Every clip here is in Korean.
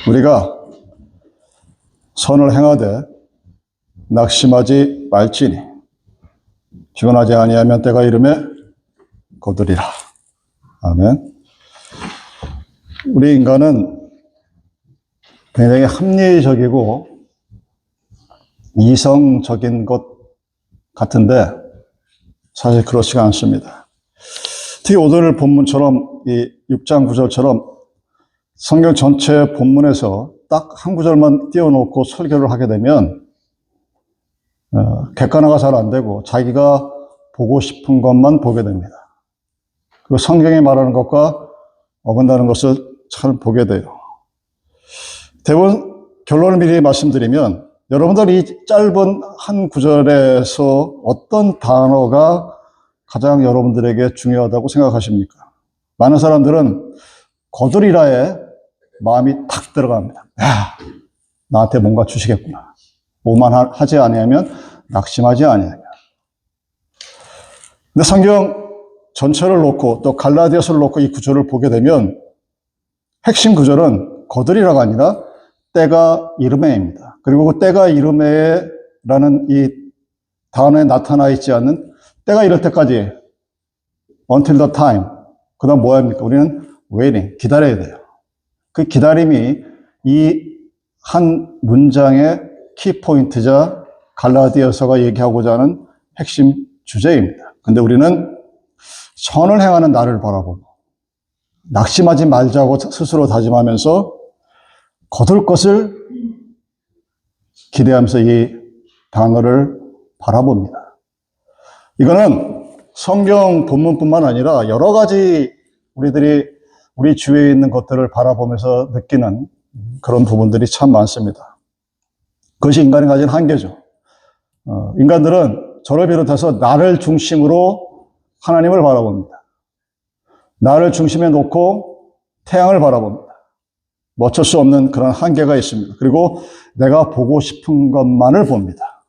우리가 선을 행하되 낙심하지 말지니 피곤하지 아니하면 때가 이름에 거두리라. 아멘. 우리 인간은 굉장히 합리적이고 이성적인 것 같은데 사실 그렇지가 않습니다. 특히 오늘 본문처럼 이 6장 9절처럼 성경 전체 본문에서 딱 한 구절만 띄워놓고 설교를 하게 되면 객관화가 잘 안 되고 자기가 보고 싶은 것만 보게 됩니다. 그리고 성경이 말하는 것과 어긋나는 것을 잘 보게 돼요. 대부분 결론을 미리 말씀드리면 여러분들 이 짧은 한 구절에서 어떤 단어가 가장 여러분들에게 중요하다고 생각하십니까? 많은 사람들은 거두리라에 마음이 탁 들어갑니다. 야, 나한테 뭔가 주시겠구나. 뭐만 하지 아니하면 낙심하지 아니하면. 근데 성경 전체를 놓고 또 갈라디아서를 놓고 이 구절을 보게 되면 핵심 구절은 거두리라가 아니라 때가 이르매입니다. 그리고 그 때가 이르매라는 이 단어에 나타나 있지 않는 때가 이럴 때까지 until the time. 그 다음 뭐 합니까? 우리는 waiting. 기다려야 돼요. 그 기다림이 이 한 문장의 키포인트자 갈라디아서가 얘기하고자 하는 핵심 주제입니다. 근데 우리는 선을 행하는 나를 바라보고 낙심하지 말자고 스스로 다짐하면서 거둘 것을 기대하면서 이 단어를 바라봅니다. 이거는 성경 본문뿐만 아니라 여러 가지 우리들이 우리 주위에 있는 것들을 바라보면서 느끼는 그런 부분들이 참 많습니다. 그것이 인간이 가진 한계죠. 인간들은 저를 비롯해서 나를 중심으로 하나님을 바라봅니다. 나를 중심에 놓고 태양을 바라봅니다. 어쩔 수 없는 그런 한계가 있습니다. 그리고 내가 보고 싶은 것만을 봅니다.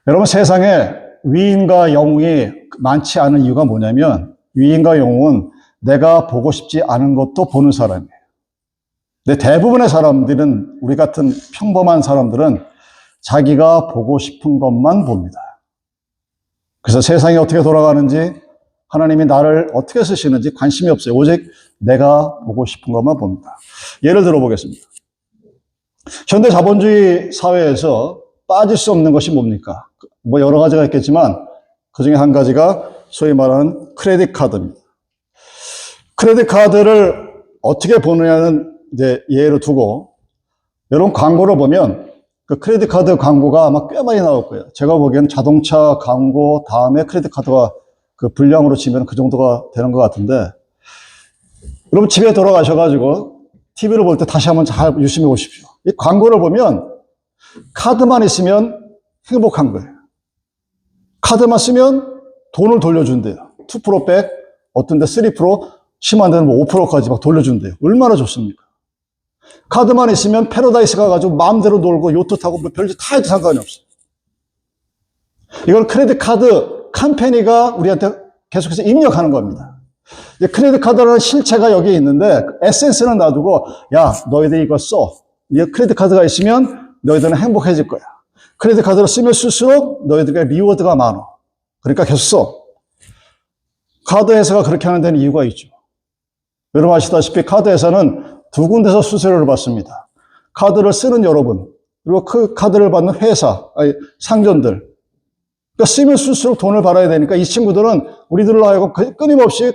여러분, 세상에 위인과 영웅이 많지 않은 이유가 뭐냐면 위인과 영웅은 내가 보고 싶지 않은 것도 보는 사람이에요. 근데 대부분의 사람들은, 우리 같은 평범한 사람들은 자기가 보고 싶은 것만 봅니다. 그래서 세상이 어떻게 돌아가는지, 하나님이 나를 어떻게 쓰시는지 관심이 없어요. 오직 내가 보고 싶은 것만 봅니다. 예를 들어 보겠습니다. 현대 자본주의 사회에서 빠질 수 없는 것이 뭡니까? 뭐 여러 가지가 있겠지만 그 중에 한 가지가 소위 말하는 크레딧 카드입니다. 크레딧 카드를 어떻게 보느냐는 이제 예로 두고, 여러분 광고를 보면 그 크레딧 카드 광고가 아마 꽤 많이 나올 거예요. 제가 보기에는 자동차 광고 다음에 크레딧 카드가 그 분량으로 치면 그 정도가 되는 것 같은데, 여러분 집에 돌아가셔가지고 TV를 볼 때 다시 한번 잘 유심히 보십시오. 이 광고를 보면 카드만 있으면 행복한 거예요. 카드만 쓰면 돈을 돌려준대요. 2% 백, 어떤 데 3%, 심한 데는 뭐 5%까지 막 돌려준대요. 얼마나 좋습니까? 카드만 있으면 패러다이스 가가지고 마음대로 놀고 요트 타고 뭐 별짓 다 해도 상관이 없어요. 이건 크레딧 카드 컴퍼니가 우리한테 계속해서 입력하는 겁니다. 크레딧 카드라는 실체가 여기 있는데 에센스는 놔두고, 야, 너희들 이거 써. 이 크레딧 카드가 있으면 너희들은 행복해질 거야. 크레딧 카드를 쓰면 쓸수록 너희들에게 리워드가 많아. 그러니까 계속 써. 카드 회사가 그렇게 하는 데는 이유가 있죠. 여러분 아시다시피 카드 회사는 두 군데서 수수료를 받습니다. 카드를 쓰는 여러분, 그리고 그 카드를 받는 회사, 상점들. 그러니까 쓰면 쓸수록 돈을 받아야 되니까 이 친구들은 우리들로 하여금 끊임없이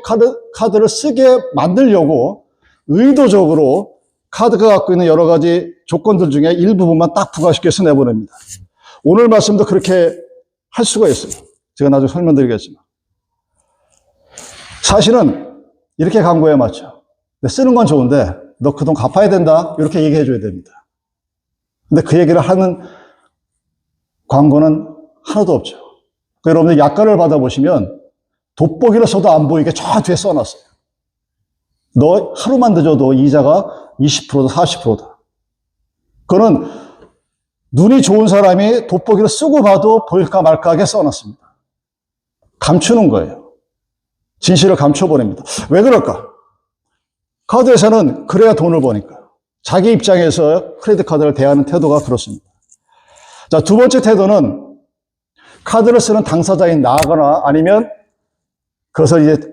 카드를 쓰게 만들려고 의도적으로 카드가 갖고 있는 여러 가지 조건들 중에 일부분만 딱 부과시켜서 내보냅니다. 오늘 말씀도 그렇게 할 수가 있어요. 제가 나중에 설명드리겠지만. 사실은 이렇게 광고에 맞죠. 쓰는 건 좋은데 너 그 돈 갚아야 된다. 이렇게 얘기해 줘야 됩니다. 근데 그 얘기를 하는 광고는 하나도 없죠. 여러분들 약관을 받아보시면 돋보기를 써도 안 보이게 저 뒤에 써놨어요. 너 하루만 늦어도 이자가 20%다 40%다. 그거는 눈이 좋은 사람이 돋보기를 쓰고 봐도 보일까 말까 하게 써놨습니다. 감추는 거예요. 진실을 감춰버립니다. 왜 그럴까? 카드 회사는 그래야 돈을 버니까. 자기 입장에서 크레딧 카드를 대하는 태도가 그렇습니다. 자, 두 번째 태도는 카드를 쓰는 당사자인 나거나 아니면 그것을 이제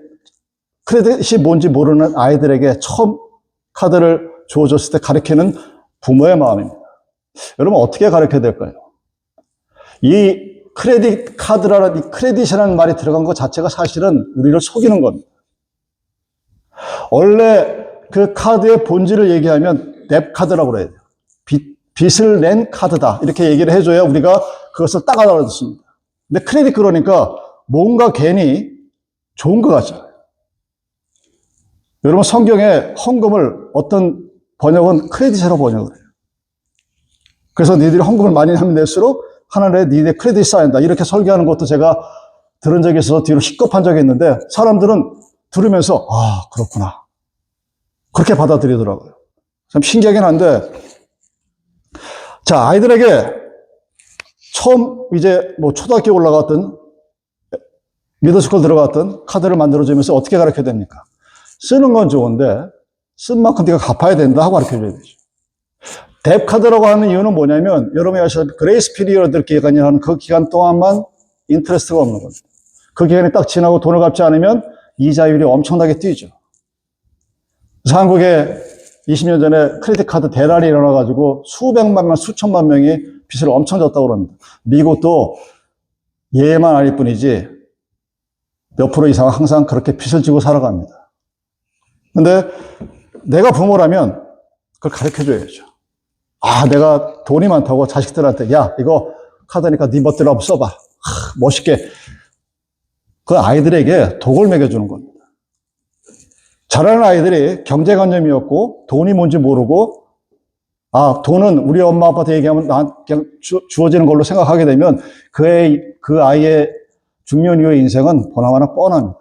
크레딧이 뭔지 모르는 아이들에게 처음 카드를 주어줬을 때 가르치는 부모의 마음입니다. 여러분 어떻게 가르쳐야 될까요? 이 크레딧 카드라는, 이 크레딧이라는 말이 들어간 것 자체가 사실은 우리를 속이는 겁니다. 원래 그 카드의 본질을 얘기하면 뎁 카드라고 그래야 돼요. 빚을 낸 카드다. 이렇게 얘기를 해줘야 우리가 그것을 딱 알아듣습니다. 근데 크레딧 그러니까 뭔가 괜히 좋은 것 같잖아요. 여러분 성경에 헌금을 어떤 번역은 크레딧이라고 번역을 해요. 그래서 니들이 헌금을 많이 하면 낼수록 하나님의 니네 크레딧이 쌓인다. 이렇게 설교하는 것도 제가 들은 적이 있어서 뒤로 식겁한 적이 있는데 사람들은 들으면서 아 그렇구나. 그렇게 받아들이더라고요. 참 신기하긴 한데 자 아이들에게 처음 이제 뭐 초등학교 올라갔던 미들스쿨 들어갔던 카드를 만들어주면서 어떻게 가르쳐야 됩니까? 쓰는 건 좋은데 쓴 만큼 네가 갚아야 된다 하고 가르쳐줘야 되죠. 뎁 카드라고 하는 이유는 뭐냐면 여러분이 아시다시피 그레이스 피리어드 기간이라는 그 기간 동안만 인터레스트가 없는 겁니다. 그 기간이 딱 지나고 돈을 갚지 않으면 이자율이 엄청나게 뛰죠. 그래서 한국에 20년 전에 크레딧 카드 대란이 일어나가지고 수백만 명, 수천만 명이 빚을 엄청 졌다고 그럽니다. 미국도 예만 아닐 뿐이지 몇 프로 이상 항상 그렇게 빚을 지고 살아갑니다. 근데 내가 부모라면 그걸 가르쳐줘야죠. 아, 내가 돈이 많다고 자식들한테 야, 이거 카드니까 네 멋대로 한번 써봐. 멋있게. 그 아이들에게 독을 먹여주는 겁니다. 자라는 아이들이 경제관념이 없고 돈이 뭔지 모르고 아, 돈은 우리 엄마 아빠한테 얘기하면 그냥 주어지는 걸로 생각하게 되면 그 아이의 중년 이후의 인생은 보나마나 뻔합니다.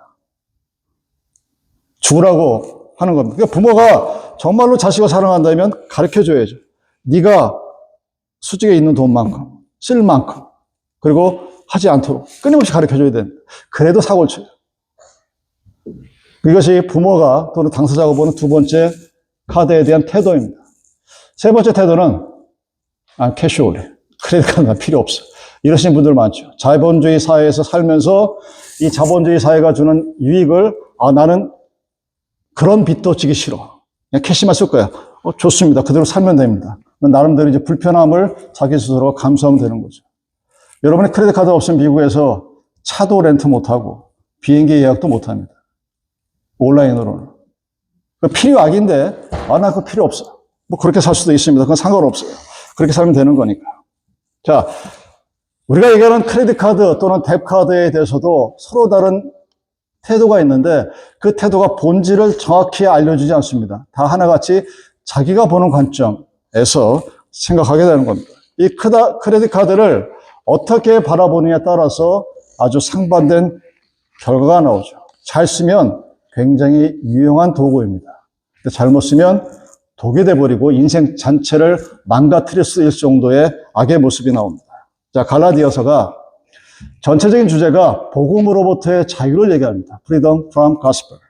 죽으라고 하는 겁니다. 그러니까 부모가 정말로 자식을 사랑한다면 가르쳐줘야죠. 네가 수직에 있는 돈만큼, 쓸 만큼, 그리고 하지 않도록 끊임없이 가르쳐줘야 됩니다. 그래도 사고를 쳐요. 이것이 부모가 또는 당사자가 보는 두 번째 카드에 대한 태도입니다. 세 번째 태도는 캐슈얼리. 크레딧 카드가 필요 없어. 이러시는 분들 많죠. 자본주의 사회에서 살면서 이 자본주의 사회가 주는 유익을 나는 그런 빚도 지기 싫어. 그냥 캐시만 쓸 거야. 좋습니다. 그대로 살면 됩니다. 나름대로 이제 불편함을 자기 스스로 감수하면 되는 거죠. 여러분이 크레딧 카드 없으면 미국에서 차도 렌트 못하고 비행기 예약도 못합니다. 온라인으로는. 필요악인데 나 그거 필요 없어. 뭐 그렇게 살 수도 있습니다. 그건 상관없어요. 그렇게 살면 되는 거니까. 자, 우리가 얘기하는 크레딧 카드 또는 뎁 카드에 대해서도 서로 다른 태도가 있는데 그 태도가 본질을 정확히 알려주지 않습니다. 다 하나같이 자기가 보는 관점에서 생각하게 되는 겁니다. 이 크레딧 카드를 어떻게 바라보느냐에 따라서 아주 상반된 결과가 나오죠. 잘 쓰면 굉장히 유용한 도구입니다. 근데 잘못 쓰면 독이 돼버리고 인생 전체를 망가뜨릴 수 있을 정도의 악의 모습이 나옵니다. 자, 갈라디아서가 전체적인 주제가 복음으로부터의 자유를 얘기합니다. Freedom from gospel.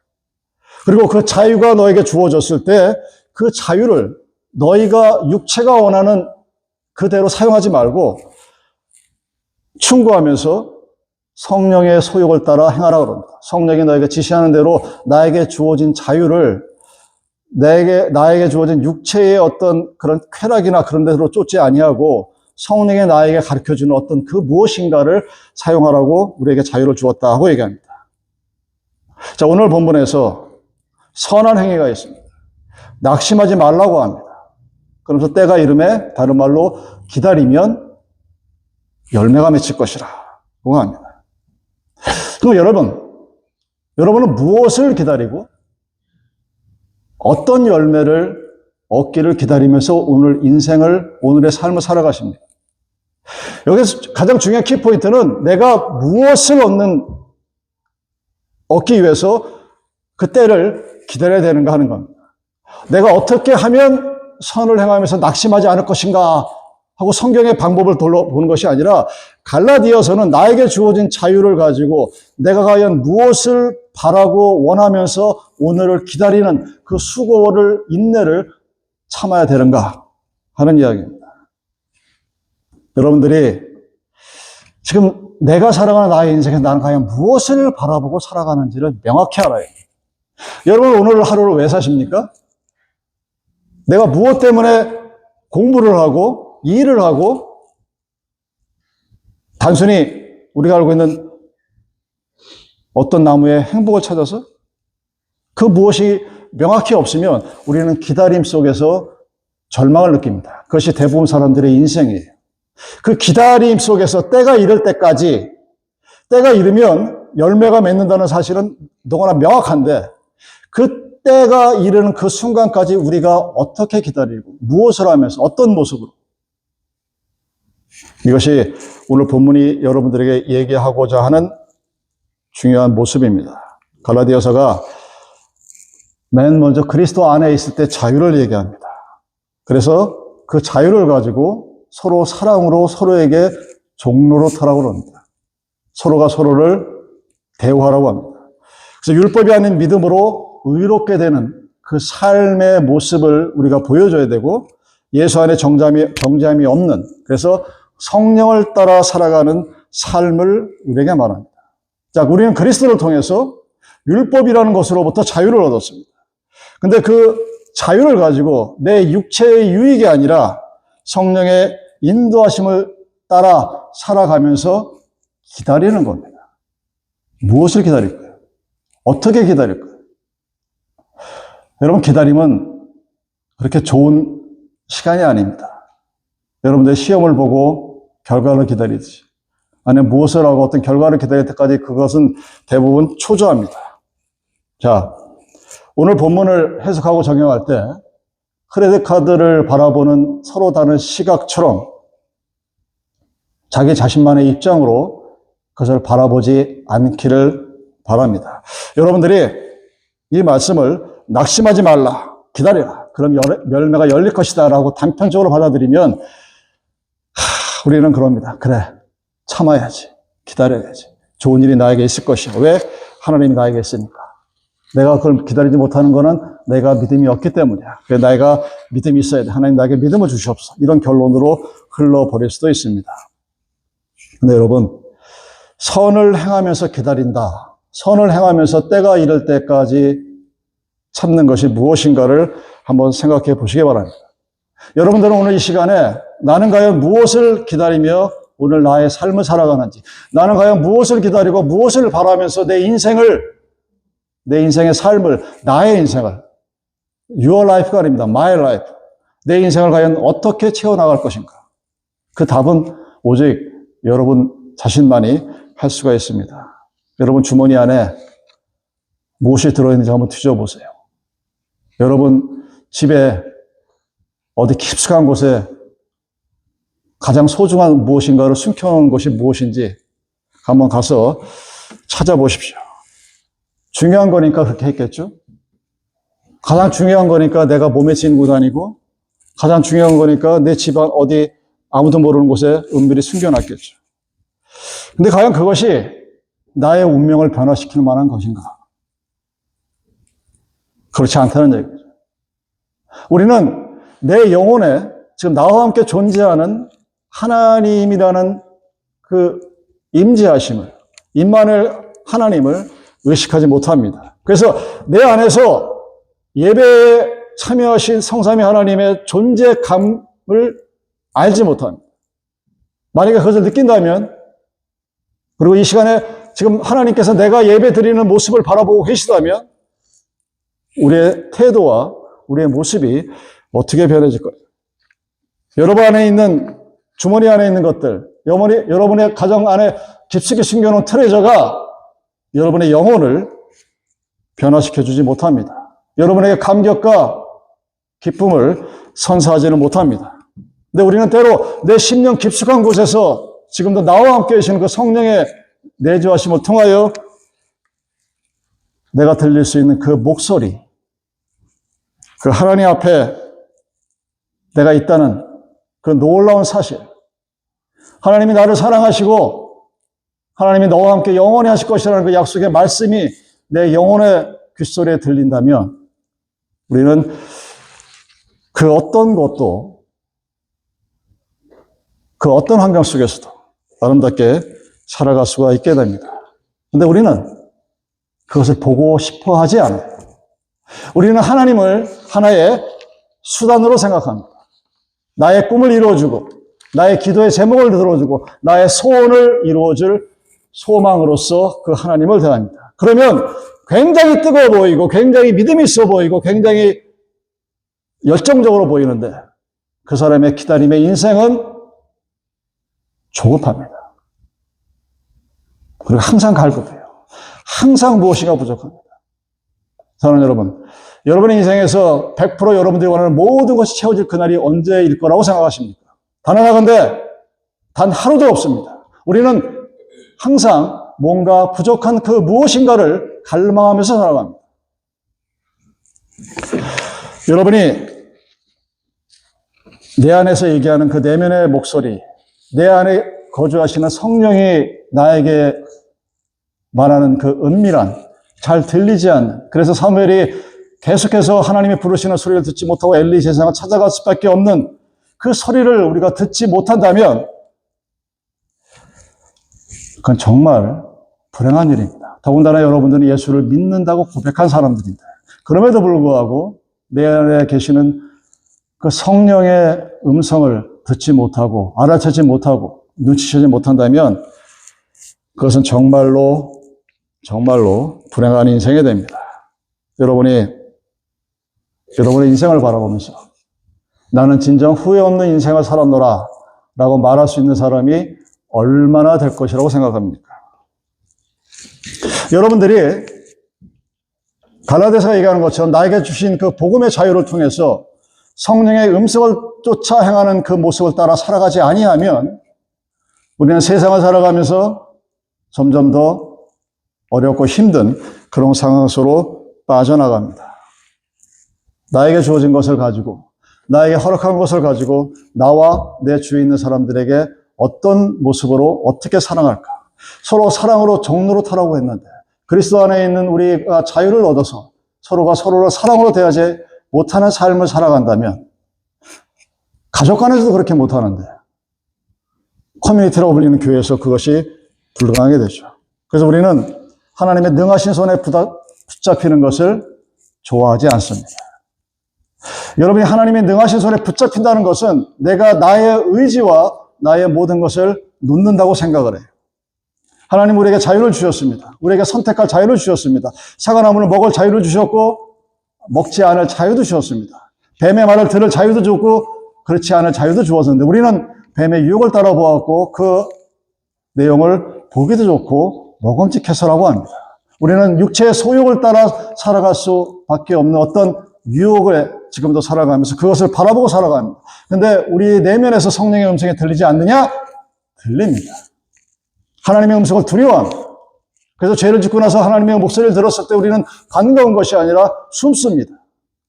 그리고 그 자유가 너에게 주어졌을 때 그 자유를 너희가 육체가 원하는 그대로 사용하지 말고 충고하면서 성령의 소욕을 따라 행하라고 합니다. 성령이 너에게 지시하는 대로 나에게 주어진 자유를 나에게 주어진 육체의 어떤 그런 쾌락이나 그런 데로 쫓지 아니하고 성령이 나에게 가르쳐주는 어떤 그 무엇인가를 사용하라고 우리에게 자유를 주었다 하고 얘기합니다. 자, 오늘 본문에서 선한 행위가 있습니다. 낙심하지 말라고 합니다. 그러면서 때가 이름에 다른 말로 기다리면 열매가 맺힐 것이라 고 합니다. 그럼 여러분은 무엇을 기다리고 어떤 열매를 얻기를 기다리면서 오늘의 삶을 살아가십니까? 여기서 가장 중요한 키포인트는 내가 무엇을 얻기 위해서 그 때를 기다려야 되는가 하는 겁니다. 내가 어떻게 하면 선을 행하면서 낙심하지 않을 것인가 하고 성경의 방법을 돌아보는 것이 아니라 갈라디아서는 나에게 주어진 자유를 가지고 내가 과연 무엇을 바라고 원하면서 오늘을 기다리는 그 수고를 인내를 참아야 되는가 하는 이야기입니다. 여러분들이 지금 내가 살아가는 나의 인생에 나는 과연 무엇을 바라보고 살아가는지를 명확히 알아야 해요. 여러분 오늘 하루를 왜 사십니까? 내가 무엇 때문에 공부를 하고 일을 하고 단순히 우리가 알고 있는 어떤 나무의 행복을 찾아서 그 무엇이 명확히 없으면 우리는 기다림 속에서 절망을 느낍니다. 그것이 대부분 사람들의 인생이에요. 그 기다림 속에서 때가 이를 때까지, 때가 이르면 열매가 맺는다는 사실은 너무나 명확한데 그 때가 이르는 그 순간까지 우리가 어떻게 기다리고 무엇을 하면서 어떤 모습으로, 이것이 오늘 본문이 여러분들에게 얘기하고자 하는 중요한 모습입니다. 갈라디아서가 맨 먼저 그리스도 안에 있을 때 자유를 얘기합니다. 그래서 그 자유를 가지고 서로 사랑으로 서로에게 종로로 타라고 합니다. 서로가 서로를 대우하라고 합니다. 그래서 율법이 아닌 믿음으로 의롭게 되는 그 삶의 모습을 우리가 보여줘야 되고 예수 안에 정죄함이 없는, 그래서 성령을 따라 살아가는 삶을 우리에게 말합니다. 자, 우리는 그리스도를 통해서 율법이라는 것으로부터 자유를 얻었습니다. 근데 그 자유를 가지고 내 육체의 유익이 아니라 성령의 인도하심을 따라 살아가면서 기다리는 겁니다. 무엇을 기다릴까요? 어떻게 기다릴까요? 여러분, 기다림은 그렇게 좋은 시간이 아닙니다. 여러분들 시험을 보고 결과를 기다리듯이, 아니면 무엇을 하고 어떤 결과를 기다릴 때까지 그것은 대부분 초조합니다. 자, 오늘 본문을 해석하고 적용할 때 크레딧 카드를 바라보는 서로 다른 시각처럼 자기 자신만의 입장으로 그것을 바라보지 않기를 바랍니다. 여러분들이 이 말씀을 낙심하지 말라, 기다려라, 그럼 열매가 열릴 것이다 라고 단편적으로 받아들이면 우리는 그럽니다. 그래, 참아야지, 기다려야지, 좋은 일이 나에게 있을 것이야. 왜? 하나님이 나에게 있으니까. 내가 그걸 기다리지 못하는 것은 내가 믿음이 없기 때문이야. 그래서 내가 믿음이 있어야 돼. 하나님 나에게 믿음을 주시옵소서. 이런 결론으로 흘러버릴 수도 있습니다. 근데 여러분, 선을 행하면서 기다린다, 선을 행하면서 때가 이를 때까지 참는 것이 무엇인가를 한번 생각해 보시기 바랍니다. 여러분들은 오늘 이 시간에 나는 과연 무엇을 기다리며 오늘 나의 삶을 살아가는지, 나는 과연 무엇을 기다리고 무엇을 바라면서 내 인생의 삶을, 나의 인생을, your life가 아닙니다. my life. 내 인생을 과연 어떻게 채워나갈 것인가? 그 답은 오직 여러분 자신만이 할 수가 있습니다. 여러분 주머니 안에 무엇이 들어있는지 한번 뒤져보세요. 여러분 집에 어디 깊숙한 곳에 가장 소중한 무엇인가를 숨겨놓은 것이 무엇인지 한번 가서 찾아보십시오. 중요한 거니까 그렇게 했겠죠? 가장 중요한 거니까 내가 몸에 지니고 다니고, 가장 중요한 거니까 내 집안 어디 아무도 모르는 곳에 은밀히 숨겨놨겠죠. 근데 과연 그것이 나의 운명을 변화시킬 만한 것인가? 그렇지 않다는 얘기죠. 우리는 내 영혼에 지금 나와 함께 존재하는 하나님이라는 그 임재하심을, 임마누엘 하나님을 의식하지 못합니다. 그래서 내 안에서 예배에 참여하신 성삼위 하나님의 존재감을 알지 못합니다. 만약에 그것을 느낀다면, 그리고 이 시간에 지금 하나님께서 내가 예배 드리는 모습을 바라보고 계시다면 우리의 태도와 우리의 모습이 어떻게 변해질 거예요? 여러분 안에 있는, 주머니 안에 있는 것들, 여러분의 가정 안에 깊숙이 숨겨놓은 트레저가 여러분의 영혼을 변화시켜주지 못합니다. 여러분에게 감격과 기쁨을 선사하지는 못합니다. 근데 우리는 때로 내 심령 깊숙한 곳에서 지금도 나와 함께 계시는 그 성령의 내주하심을 통하여 내가 들릴 수 있는 그 목소리, 그 하나님 앞에 내가 있다는 그 놀라운 사실, 하나님이 나를 사랑하시고 하나님이 너와 함께 영원히 하실 것이라는 그 약속의 말씀이 내 영혼의 귓소리에 들린다면 우리는 그 어떤 것도, 그 어떤 환경 속에서도 아름답게 살아갈 수가 있게 됩니다. 근데 우리는 그것을 보고 싶어 하지 않아요. 우리는 하나님을 하나의 수단으로 생각합니다. 나의 꿈을 이루어주고, 나의 기도의 제목을 들어주고, 나의 소원을 이루어줄 소망으로서 그 하나님을 대합니다. 그러면 굉장히 뜨거워 보이고, 굉장히 믿음이 있어 보이고, 굉장히 열정적으로 보이는데, 그 사람의 기다림의 인생은 조급합니다. 그리고 항상 갈급해요. 항상 무엇인가 부족합니다. 사랑하는 여러분, 여러분의 인생에서 100% 여러분들이 원하는 모든 것이 채워질 그날이 언제일 거라고 생각하십니까? 단언하건대 단 하루도 없습니다. 우리는 항상 뭔가 부족한 그 무엇인가를 갈망하면서 살아갑니다. 여러분이 내 안에서 얘기하는 그 내면의 목소리, 내 안에 거주하시는 성령이 나에게 말하는 그 은밀한, 잘 들리지 않는, 그래서 사무엘이 계속해서 하나님이 부르시는 소리를 듣지 못하고 엘리 제사장을 찾아갈 수밖에 없는 그 소리를 우리가 듣지 못한다면 그건 정말 불행한 일입니다. 더군다나 여러분들은 예수를 믿는다고 고백한 사람들인데 그럼에도 불구하고 내 안에 계시는 그 성령의 음성을 듣지 못하고 알아채지 못하고 눈치채지 못한다면 그것은 정말로 불행한 인생이 됩니다. 여러분의 인생을 바라보면서 나는 진정 후회 없는 인생을 살았노라 라고 말할 수 있는 사람이 얼마나 될 것이라고 생각합니까? 여러분들이 갈라디아서가 얘기하는 것처럼 나에게 주신 그 복음의 자유를 통해서 성령의 음성을 쫓아 행하는 그 모습을 따라 살아가지 아니하면 우리는 세상을 살아가면서 점점 더 어렵고 힘든 그런 상황 속으로 빠져나갑니다. 나에게 주어진 것을 가지고, 나에게 허락한 것을 가지고 나와 내 주위에 있는 사람들에게 어떤 모습으로 어떻게 사랑할까? 서로 사랑으로 정노릇하라고 했는데 그리스도 안에 있는 우리가 자유를 얻어서 서로가 서로를 사랑으로 대하지 못하는 삶을 살아간다면 가족 간에서도 그렇게 못하는데 커뮤니티라고 불리는 교회에서 그것이 불가능하게 되죠. 그래서 우리는 하나님의 능하신 손에 붙잡히는 것을 좋아하지 않습니다. 여러분이 하나님의 능하신 손에 붙잡힌다는 것은 내가 나의 의지와 나의 모든 것을 놓는다고 생각을 해요. 하나님 우리에게 자유를 주셨습니다. 우리에게 선택할 자유를 주셨습니다. 사과나무를 먹을 자유를 주셨고 먹지 않을 자유도 주셨습니다. 뱀의 말을 들을 자유도 주고 그렇지 않을 자유도 주었는데 우리는 뱀의 유혹을 따라 보았고 그 내용을 보기도 좋고 먹음직해서라고 합니다. 우리는 육체의 소욕을 따라 살아갈 수밖에 없는 어떤 유혹에 지금도 살아가면서 그것을 바라보고 살아갑니다. 근데 우리 내면에서 성령의 음성이 들리지 않느냐? 들립니다. 하나님의 음성을 두려워합니다. 그래서 죄를 짓고 나서 하나님의 목소리를 들었을 때 우리는 반가운 것이 아니라 숨습니다.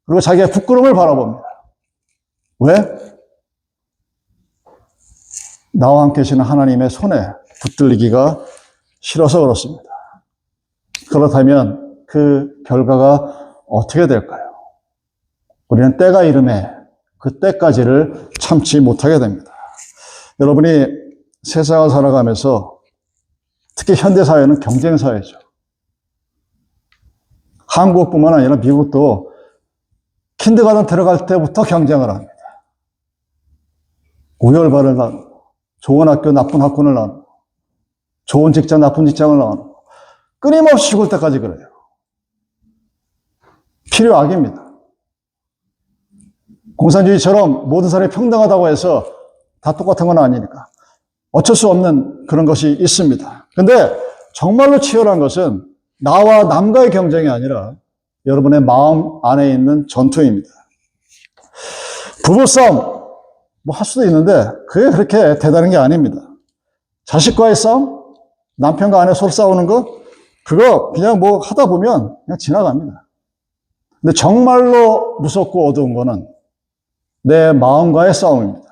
그리고 자기의 부끄러움을 바라봅니다. 왜? 나와 함께 계시는 하나님의 손에 붙들리기가 싫어서 그렇습니다. 그렇다면 그 결과가 어떻게 될까요? 우리는 때가 이름에 그 때까지를 참지 못하게 됩니다. 여러분이 세상을 살아가면서 특히 현대사회는 경쟁사회죠. 한국뿐만 아니라 미국도 킨드가든 들어갈 때부터 경쟁을 합니다. 우열반을 나누고 좋은 학교, 나쁜 학군을 나누고 좋은 직장, 나쁜 직장을 나누고 끊임없이 죽을 때까지 그래요. 필요악입니다. 공산주의처럼 모든 사람이 평등하다고 해서 다 똑같은 건 아니니까 어쩔 수 없는 그런 것이 있습니다. 근데 정말로 치열한 것은 나와 남과의 경쟁이 아니라 여러분의 마음 안에 있는 전투입니다. 부부싸움 뭐 할 수도 있는데 그게 그렇게 대단한 게 아닙니다. 자식과의 싸움, 남편과 아내 서로 싸우는 거 그거 그냥 뭐 하다 보면 그냥 지나갑니다. 근데 정말로 무섭고 어두운 거는 내 마음과의 싸움입니다.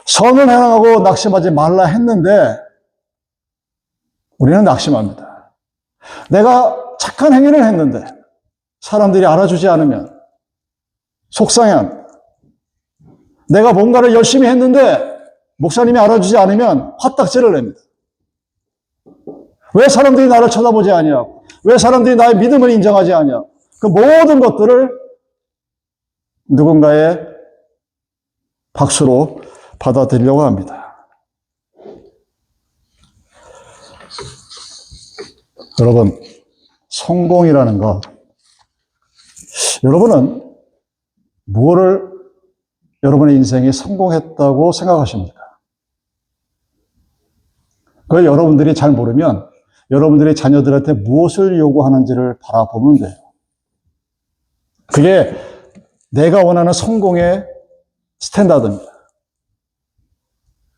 선을 행하고 낙심하지 말라 했는데 우리는 낙심합니다. 내가 착한 행위를 했는데 사람들이 알아주지 않으면 속상해합니다. 내가 뭔가를 열심히 했는데 목사님이 알아주지 않으면 화딱지를 냅니다. 왜 사람들이 나를 쳐다보지 않냐고, 왜 사람들이 나의 믿음을 인정하지 않냐고, 그 모든 것들을 누군가의 박수로 받아들이려고 합니다. 여러분, 성공이라는 것, 여러분은 무엇을 여러분의 인생이 성공했다고 생각하십니까? 그걸 여러분들이 잘 모르면 여러분들이 자녀들한테 무엇을 요구하는지를 바라보면 돼요. 그게 내가 원하는 성공의 스탠다드입니다.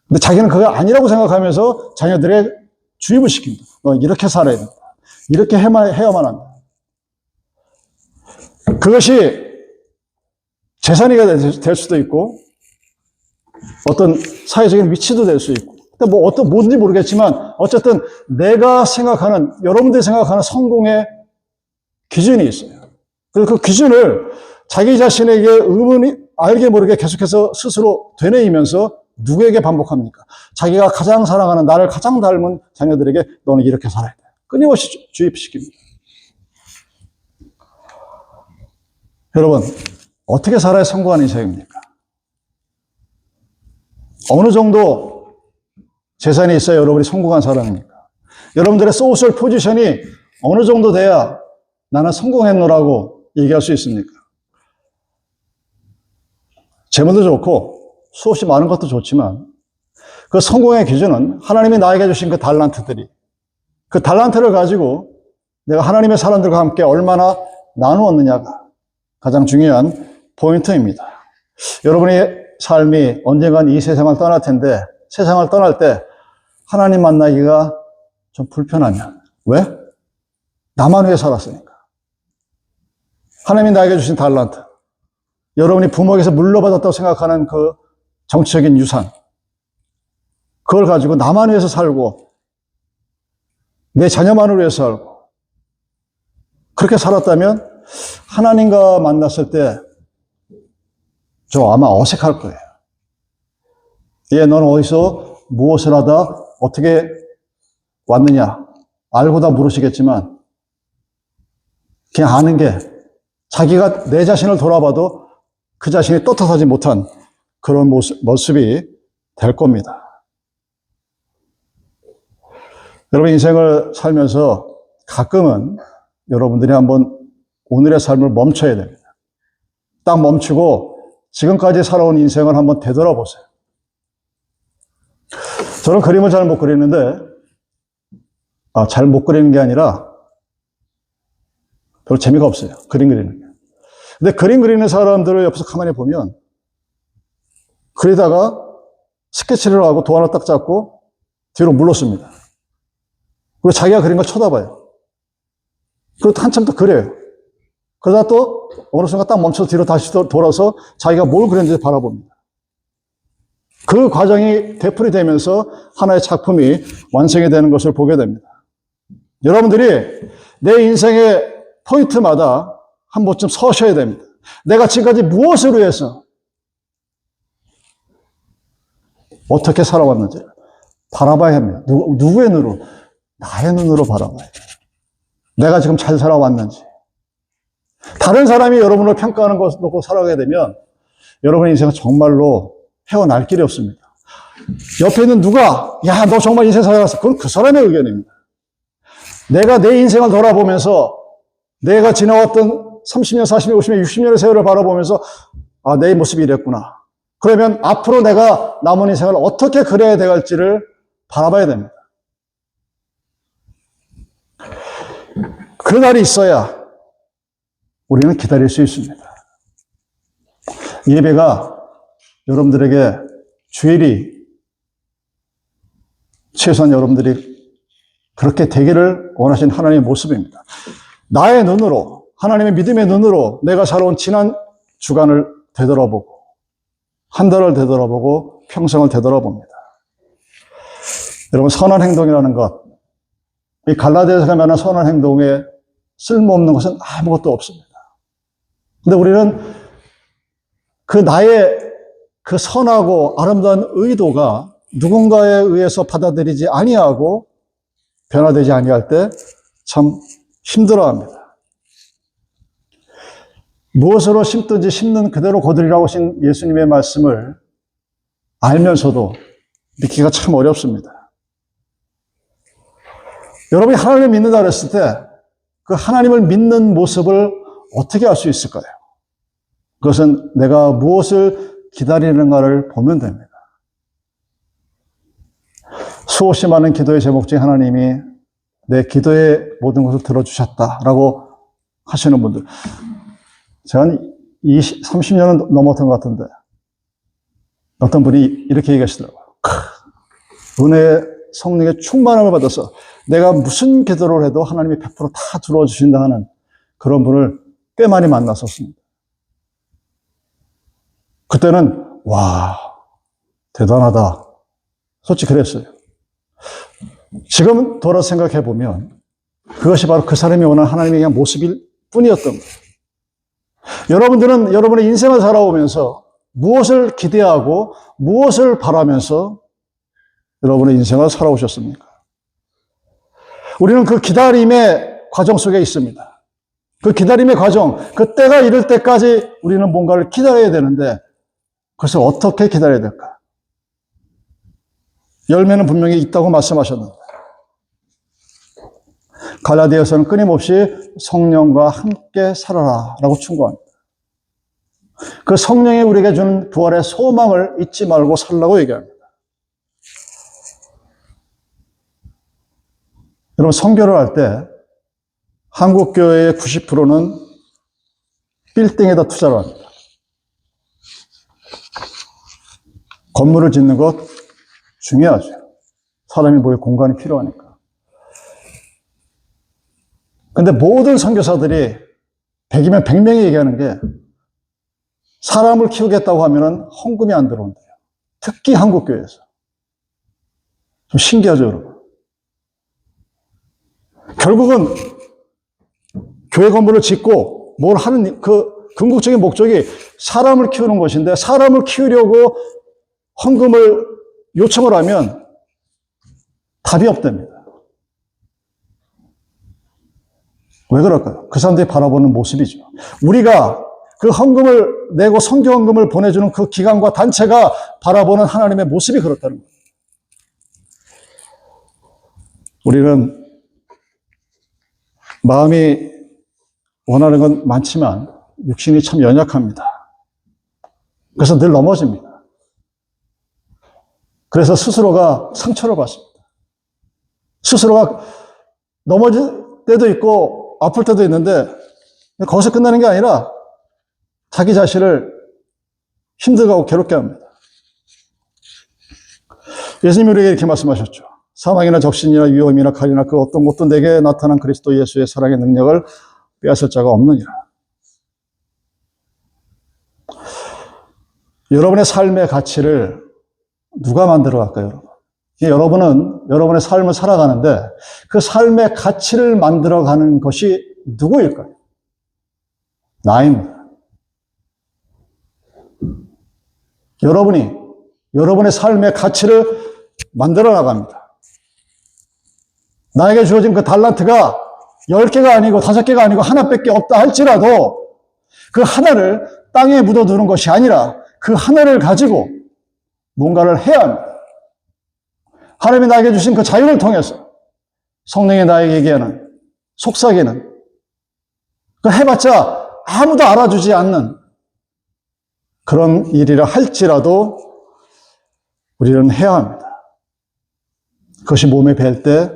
근데 자기는 그게 아니라고 생각하면서 자녀들의 주입을 시킵니다. 너 이렇게 살아야 된다. 이렇게 해야만 한다. 그것이 재산이 될 수도 있고 어떤 사회적인 위치도 될 수 있고 뭔지 모르겠지만 어쨌든 내가 생각하는, 여러분들이 생각하는 성공의 기준이 있어요. 그래서 그 기준을 자기 자신에게 의문이 알게 모르게 계속해서 스스로 되뇌이면서 누구에게 반복합니까? 자기가 가장 사랑하는, 나를 가장 닮은 자녀들에게 너는 이렇게 살아야 돼. 끊임없이 주입시킵니다. 여러분, 어떻게 살아야 성공한 인생입니까? 어느 정도 재산이 있어야 여러분이 성공한 사람입니까? 여러분들의 소셜 포지션이 어느 정도 돼야 나는 성공했노라고 얘기할 수 있습니까? 재물도 좋고 수없이 많은 것도 좋지만 그 성공의 기준은 하나님이 나에게 주신 그 달란트들이, 그 달란트를 가지고 내가 하나님의 사람들과 함께 얼마나 나누었느냐가 가장 중요한 포인트입니다. 여러분의 삶이 언젠간 이 세상을 떠날 텐데 세상을 떠날 때 하나님 만나기가 좀 불편하냐? 왜? 나만 위해 살았으니까. 하나님이 나에게 주신 달란트, 여러분이 부모에게서 물려받았다고 생각하는 그 정치적인 유산, 그걸 가지고 나만 위해서 살고 내 자녀만을 위해서 살고 그렇게 살았다면 하나님과 만났을 때 저 아마 어색할 거예요. 예, 너는 어디서 무엇을 하다 어떻게 왔느냐 알고 다 물으시겠지만 그냥 아는 게 자기가 내 자신을 돌아봐도 그 자신이 떳떳하지 못한 그런 모습이 될 겁니다. 여러분 인생을 살면서 가끔은 여러분들이 한번 오늘의 삶을 멈춰야 됩니다. 딱 멈추고 지금까지 살아온 인생을 한번 되돌아보세요. 저는 그림을 잘 못 그리는데, 잘 못 그리는 게 아니라 별로 재미가 없어요. 그림 그리는 게. 근데 그림 그리는 사람들을 옆에서 가만히 보면 그리다가 스케치를 하고 도 하나 딱 잡고 뒤로 물러섭니다. 그리고 자기가 그린 걸 쳐다봐요. 그리고 한참 더 그려요. 그러다 또 어느 순간 딱 멈춰서 뒤로 다시 돌아서 자기가 뭘 그렸는지 바라봅니다. 그 과정이 되풀이 되면서 하나의 작품이 완성이 되는 것을 보게 됩니다. 여러분들이 내 인생의 포인트마다 한 번쯤 서셔야 됩니다. 내가 지금까지 무엇을 위해서 어떻게 살아왔는지 바라봐야 합니다. 누구의 눈으로? 나의 눈으로 바라봐야 돼요. 내가 지금 잘 살아왔는지. 다른 사람이 여러분을 평가하는 것을 놓고 살아가게 되면 여러분의 인생은 정말로 헤어날 길이 없습니다. 옆에 있는 누가 야, 너 정말 인생 살아왔어. 그건 그 사람의 의견입니다. 내가 내 인생을 돌아보면서 내가 지나왔던 30년, 40년, 50년, 60년의 세월을 바라보면서 내 모습이 이랬구나. 그러면 앞으로 내가 남은 인생을 어떻게 그려야 될지를 바라봐야 됩니다. 그 날이 있어야 우리는 기다릴 수 있습니다. 예배가 여러분들에게 주일이 최소한 여러분들이 그렇게 되기를 원하신 하나님의 모습입니다. 나의 눈으로, 하나님의 믿음의 눈으로 내가 살아온 지난 주간을 되돌아보고 한 달을 되돌아보고 평생을 되돌아봅니다. 여러분, 선한 행동이라는 것, 이 갈라디아서가 말하는 선한 행동에 쓸모없는 것은 아무것도 없습니다. 근데 우리는 그 나의 그 선하고 아름다운 의도가 누군가에 의해서 받아들이지 아니하고 변화되지 아니할 때 참 힘들어합니다. 무엇으로 심든지 심는 그대로 거두리라고 하신 예수님의 말씀을 알면서도 믿기가 참 어렵습니다. 여러분이 하나님을 믿는다 그랬을 때 그 하나님을 믿는 모습을 어떻게 알 수 있을까요? 그것은 내가 무엇을 기다리는가를 보면 됩니다. 수없이 많은 기도의 제목 중에 하나님이 내 기도의 모든 것을 들어주셨다라고 하시는 분들. 제가 한 30년은 넘었던 것 같은데 어떤 분이 이렇게 얘기하시더라고요. 은혜의 성령의 충만함을 받아서 내가 무슨 기도를 해도 하나님이 100% 다 들어주신다 하는 그런 분을 꽤 많이 만났었습니다. 그때는 와, 대단하다. 솔직히 그랬어요. 지금 돌아 생각해 보면 그것이 바로 그 사람이 원하는 하나님의 모습일 뿐이었던 거예요. 여러분들은 여러분의 인생을 살아오면서 무엇을 기대하고 무엇을 바라면서 여러분의 인생을 살아오셨습니까? 우리는 그 기다림의 과정 속에 있습니다. 그 기다림의 과정, 그 때가 이를 때까지 우리는 뭔가를 기다려야 되는데 그것을 어떻게 기다려야 될까? 열매는 분명히 있다고 말씀하셨는데 갈라디아서는 끊임없이 성령과 함께 살아라 라고 충고합니다. 그 성령이 우리에게 주는 부활의 소망을 잊지 말고 살라고 얘기합니다. 여러분, 선교를 할 때 한국 교회의 90%는 빌딩에다 투자를 합니다. 건물을 짓는 것 중요하죠. 사람이 모일 공간이 필요하니까. 근데 모든 선교사들이 100이면 100명이 얘기하는 게 사람을 키우겠다고 하면은 헌금이 안 들어온대요. 특히 한국 교회에서. 좀 신기하죠, 여러분? 결국은 교회 건물을 짓고 뭘 하는 그 궁극적인 목적이 사람을 키우는 것인데 사람을 키우려고 헌금을 요청을 하면 답이 없답니다. 왜 그럴까요? 그 사람들이 바라보는 모습이죠. 우리가 그 헌금을 내고 선교 헌금을 보내주는 그 기관과 단체가 바라보는 하나님의 모습이 그렇다는 거예요. 우리는 마음이 원하는 건 많지만 육신이 참 연약합니다. 그래서 늘 넘어집니다. 그래서 스스로가 상처를 받습니다. 스스로가 넘어질 때도 있고 아플 때도 있는데 거기서 끝나는 게 아니라 자기 자신을 힘들게 하고 괴롭게 합니다. 예수님이 우리에게 이렇게 말씀하셨죠. 사망이나 적신이나 위험이나 칼이나 그 어떤 것도 내게 나타난 그리스도 예수의 사랑의 능력을 빼앗을 자가 없느니라. 여러분의 삶의 가치를 누가 만들어갈까요, 여러분? 여러분은 여러분의 삶을 살아가는데 그 삶의 가치를 만들어가는 것이 누구일까요? 나입니다. 여러분이 여러분의 삶의 가치를 만들어 나갑니다. 나에게 주어진 그 달란트가 10개가 아니고 5개가 아니고 하나밖에 없다 할지라도 그 하나를 땅에 묻어두는 것이 아니라 그 하나를 가지고 뭔가를 해야 합니다. 하나님이 나에게 주신 그 자유를 통해서 성령이 나에게 얘기하는 속삭이는 그 해봤자 아무도 알아주지 않는 그런 일이라 할지라도 우리는 해야 합니다. 그것이 몸에 뵐 때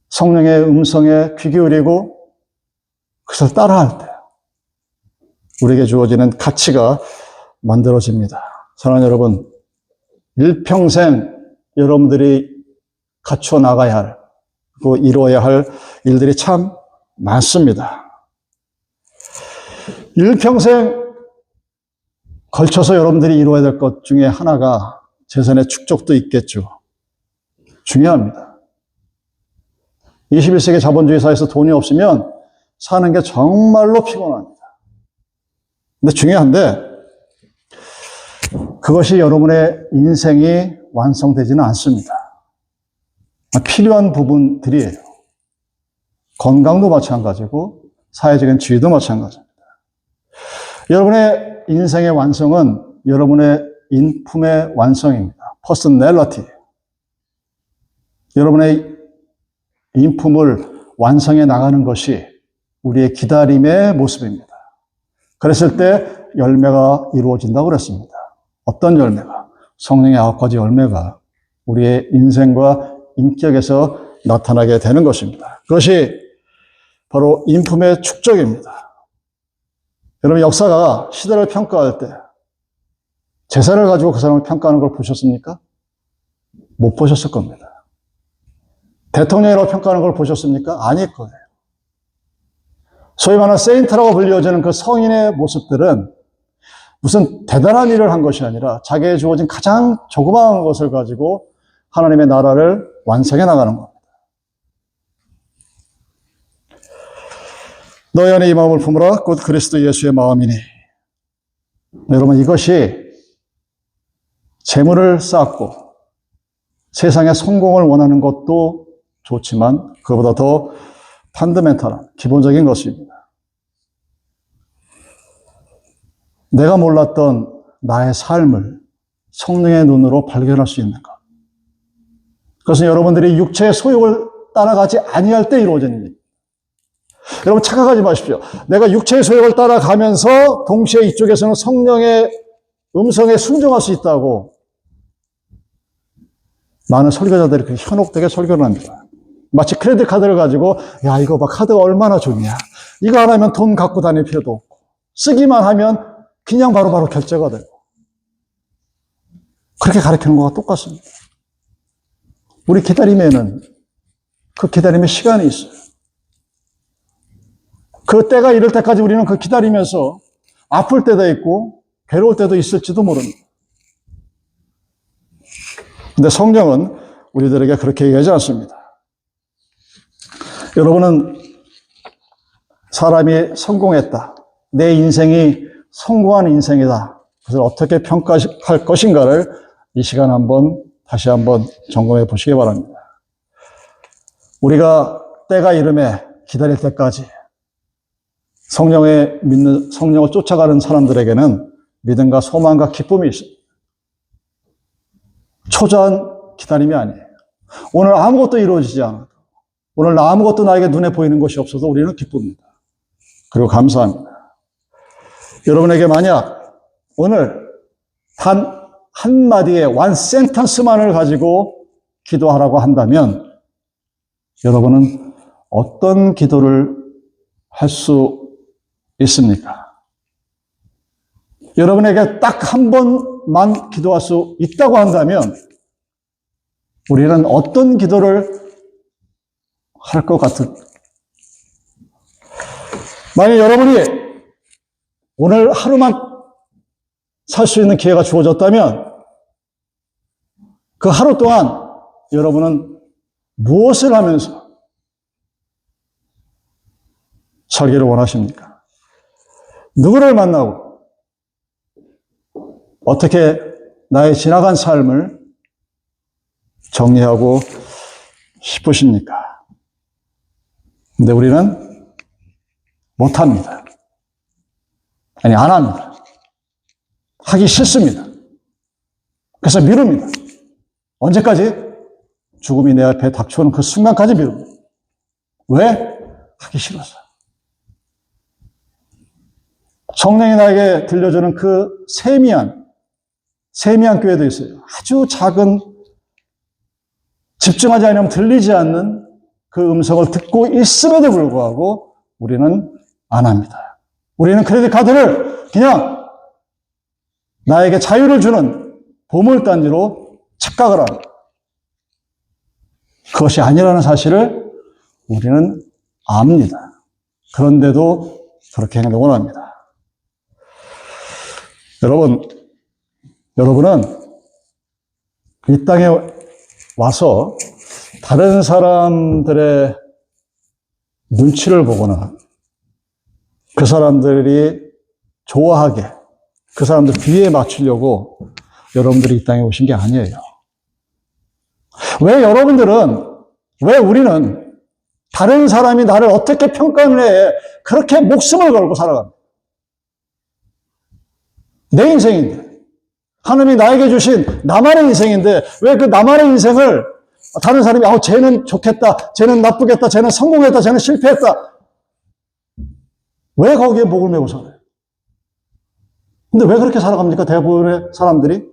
성령의 음성에 귀 기울이고 그것을 따라할 때 우리에게 주어지는 가치가 만들어집니다. 사랑하는 여러분, 일평생 여러분들이 갖춰 나가야 할, 그 이루어야 할 일들이 참 많습니다. 일평생 걸쳐서 여러분들이 이루어야 될 것 중에 하나가 재산의 축적도 있겠죠. 중요합니다. 21세기 자본주의 사회에서 돈이 없으면 사는 게 정말로 피곤합니다. 근데 중요한데 그것이 여러분의 인생이 완성되지는 않습니다. 필요한 부분들이에요. 건강도 마찬가지고 사회적인 지위도 마찬가지입니다. 여러분의 인생의 완성은 여러분의 인품의 완성입니다. 퍼스널리티. 여러분의 인품을 완성해 나가는 것이 우리의 기다림의 모습입니다. 그랬을 때 열매가 이루어진다고 그랬습니다. 어떤 열매가? 성령의 9가지 열매가 우리의 인생과 인격에서 나타나게 되는 것입니다. 그것이 바로 인품의 축적입니다. 여러분, 역사가 시대를 평가할 때 제사를 가지고 그 사람을 평가하는 걸 보셨습니까? 못 보셨을 겁니다. 대통령이라고 평가하는 걸 보셨습니까? 아닐 거예요. 소위 말하는 세인트라고 불리워지는 그 성인의 모습들은 무슨 대단한 일을 한 것이 아니라 자기에 주어진 가장 조그마한 것을 가지고 하나님의 나라를 완성해 나가는 겁니다. 너희 안에 이 마음을 품으라 곧 그리스도 예수의 마음이니. 여러분, 이것이 재물을 쌓고 세상의 성공을 원하는 것도 좋지만 그보다 더 펀더멘탈한 기본적인 것입니다. 내가 몰랐던 나의 삶을 성령의 눈으로 발견할 수 있는 것. 그것은 여러분들이 육체의 소욕을 따라가지 아니할 때 이루어지는 일. 여러분, 착각하지 마십시오. 내가 육체의 소욕을 따라가면서 동시에 이쪽에서는 성령의 음성에 순종할 수 있다고 많은 설교자들이 그렇게 현혹되게 설교를 합니다. 마치 크레딧 카드를 가지고 야, 이거 봐, 카드가 얼마나 좋냐. 이거 안 하면 돈 갖고 다닐 필요도 없고 쓰기만 하면 그냥 바로바로 결제가 되고 그렇게 가르치는 것과 똑같습니다. 우리 기다림에는 그 기다림의 시간이 있어요. 그 때가 이럴 때까지 우리는 그 기다리면서 아플 때도 있고 괴로울 때도 있을지도 모릅니다. 근데 성경은 우리들에게 그렇게 얘기하지 않습니다. 여러분은 사람이 성공했다. 내 인생이 성공한 인생이다. 그것을 어떻게 평가할 것인가를 이 시간 다시 한번 점검해 보시기 바랍니다. 우리가 때가 이름에 기다릴 때까지 성령을 쫓아가는 사람들에게는 믿음과 소망과 기쁨이 있습니다. 초조한 기다림이 아니에요. 오늘 아무것도 이루어지지 않아도, 오늘 아무것도 나에게 눈에 보이는 것이 없어서 우리는 기쁩니다. 그리고 감사합니다. 여러분에게 만약 오늘 단 한마디의 one sentence만을 가지고 기도하라고 한다면 여러분은 어떤 기도를 할 수 있습니까? 여러분에게 딱 한 번만 기도할 수 있다고 한다면 우리는 어떤 기도를 할 것 같은? 만약 여러분이 오늘 하루만 살 수 있는 기회가 주어졌다면 그 하루 동안 여러분은 무엇을 하면서 살기를 원하십니까? 누구를 만나고 어떻게 나의 지나간 삶을 정리하고 싶으십니까? 근데 우리는 못합니다. 아니, 안 합니다. 하기 싫습니다. 그래서 미룹니다. 언제까지? 죽음이 내 앞에 닥쳐오는 그 순간까지 미룹니다. 왜? 하기 싫어서. 성령이 나에게 들려주는 그 세미한 교회도 있어요. 아주 작은, 집중하지 않으면 들리지 않는 그 음성을 듣고 있음에도 불구하고 우리는 안 합니다. 우리는 크레딧 카드를 그냥 나에게 자유를 주는 보물단지로 착각을 합니다. 그것이 아니라는 사실을 우리는 압니다. 그런데도 그렇게 행동을 합니다. 여러분은 이 땅에 와서 다른 사람들의 눈치를 보거나 그 사람들이 좋아하게 그 사람들 비에 맞추려고 여러분들이 이 땅에 오신 게 아니에요. 왜 우리는 다른 사람이 나를 어떻게 평가하느냐에 그렇게 목숨을 걸고 살아갑니다. 내 인생인데. 하나님이 나에게 주신 나만의 인생인데 왜 그 나만의 인생을 다른 사람이 쟤는 좋겠다, 쟤는 나쁘겠다, 쟤는 성공했다, 쟤는 실패했다. 왜 거기에 목을 메고 살아요? 근데 왜 그렇게 살아갑니까? 대부분의 사람들이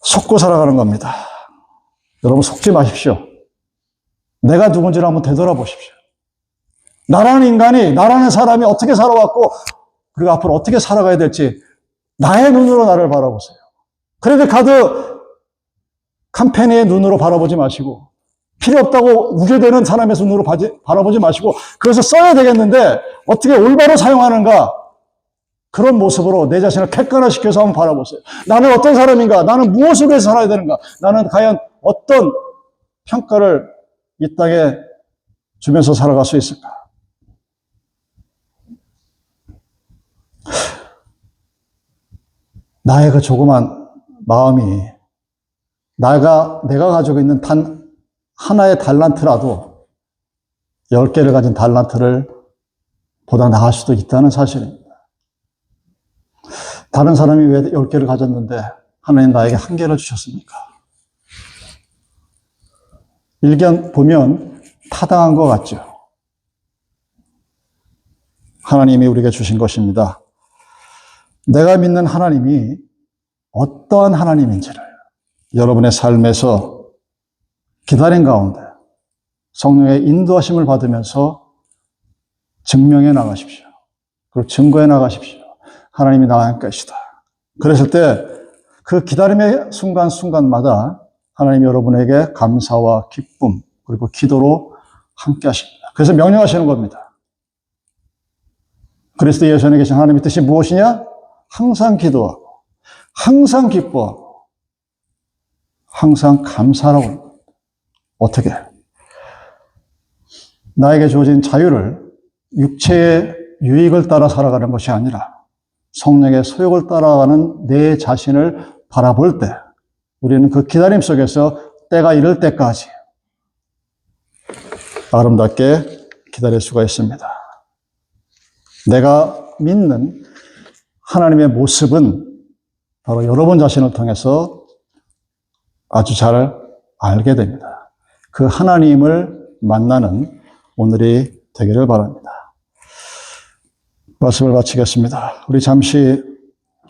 속고 살아가는 겁니다. 여러분 속지 마십시오. 내가 누군지를 한번 되돌아보십시오. 나라는 인간이, 나라는 사람이 어떻게 살아왔고 그리고 앞으로 어떻게 살아가야 될지 나의 눈으로 나를 바라보세요. 크레딧 카드 컴퍼니의 눈으로 바라보지 마시고 필요 없다고 우겨대는 사람의 눈으로 바라보지 마시고 그것을 써야 되겠는데 어떻게 올바로 사용하는가 그런 모습으로 내 자신을 객관화시켜서 한번 바라보세요. 나는 어떤 사람인가? 나는 무엇을 위해서 살아야 되는가? 나는 과연 어떤 평가를 이 땅에 주면서 살아갈 수 있을까? 나의 그 조그만 마음이 내가 가지고 있는 단 하나의 달란트라도 10개를 가진 달란트를 보다 나을 수도 있다는 사실입니다. 다른 사람이 왜 10개를 가졌는데 하나님 나에게 1개를 주셨습니까? 일견 보면 타당한 것 같죠. 하나님이 우리에게 주신 것입니다. 내가 믿는 하나님이 어떠한 하나님인지를 여러분의 삶에서 기다린 가운데 성령의 인도하심을 받으면서 증명해 나가십시오. 그리고 증거해 나가십시오. 하나님이 나와 함께 하시다. 그랬을 때 그 기다림의 순간순간마다 하나님 여러분에게 감사와 기쁨 그리고 기도로 함께 하십니다. 그래서 명령하시는 겁니다. 그리스도 예수 안에 계신 하나님의 뜻이 무엇이냐? 항상 기도하고 항상 기뻐하고 항상 감사하라고 합니다. 어떻게? 나에게 주어진 자유를 육체의 유익을 따라 살아가는 것이 아니라 성령의 소욕을 따라가는 내 자신을 바라볼 때 우리는 그 기다림 속에서 때가 이를 때까지 아름답게 기다릴 수가 있습니다. 내가 믿는 하나님의 모습은 바로 여러분 자신을 통해서 아주 잘 알게 됩니다. 그 하나님을 만나는 오늘이 되기를 바랍니다. 말씀을 마치겠습니다. 우리 잠시